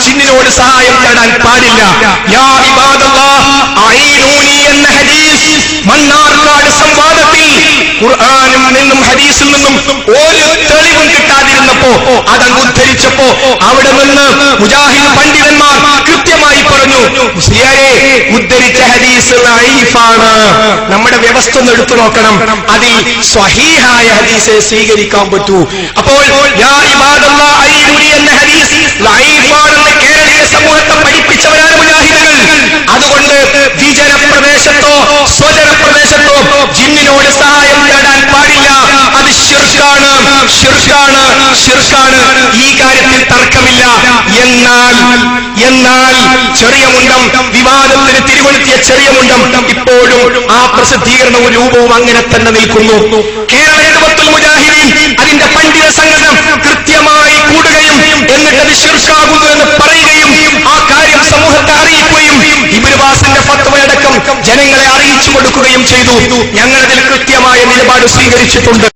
ജിന്നിനോട് സഹായം തേടാൻ പാടില്ല. യാ ഇബാദല്ലാഹ് അഈനൂനി എന്ന ഹദീസ് മണ്ണാർക്കാട് സംവാദത്തിൽ ഖുർആനിൽ നിന്നും ഹദീസിൽ നിന്നും ഒരു തെളിവും കിട്ടാതിരുന്നപ്പോ അതങ്ങ് ഉദ്ധരിച്ചപ്പോ അവിടെ നിന്ന് മുജാഹിദ് പണ്ഡിതന്മാർ കൃത്യമായി പറഞ്ഞു, മുസ്ലിയാരെ ഉദ്ധരിച്ച ഹദീസ് ലഈഫാണ്. നമ്മുടെ വ്യവസ്ഥ ഒന്ന് എടുത്തു നോക്കണം, അതിൽ സ്വഹീഹായ ഹദീസെ സ്വീകരിക്കാൻ പറ്റൂ. അപ്പോൾ യാ ഇബാദല്ലാഹ് അഈനൂനി എന്ന ഹദീസ് ലഈഫാണെന്ന് കേരളീയ സമൂഹത്തെ പഠിപ്പിച്ചവരാണ് മുജാഹിദുകൾ. അതുകൊണ്ട് വിജനപ്രദേശത്തോ സ്വജനപ്രദേശത്തോ ജിന്നിനോട് സഹായം തേടാൻ പാടില്ല. അത് ശിർക്കാണ്, ശിർക്കാണ്, ശിർക്കാണ്. ഈ കാര്യത്തിൽ തർക്കമില്ല. എന്നാൽ ചെറിയ മുണ്ടം വിവാദത്തിന് തിരികൊളുത്തിയ ചെറിയ മുണ്ടം ഇപ്പോഴും ആ പ്രസിദ്ധീകരണവും രൂപവും അങ്ങനെ തന്നെ നിൽക്കുന്നു. കേരള ഇഖ്വാനുൽ മുജാഹിദീൻ അതിന്റെ പണ്ഡിത സംഘടന കൃത്യമായി കൂടുകയും എന്നിട്ട് അത് ശിർക്കാകുന്നു എന്ന് പറയുകയും ആ കാര്യം സമൂഹത്തെ അറിയിക്കുകയും ഇബ്നു ബാസിന്റെ ഫത്വയടക്കം ജനങ്ങളെ അറിയിച്ചു കൊടുക്കുകയും ചെയ്തു. ഞങ്ങളതിൽ കൃത്യമായ നിലപാട് സ്വീകരിച്ചിട്ടുണ്ട്.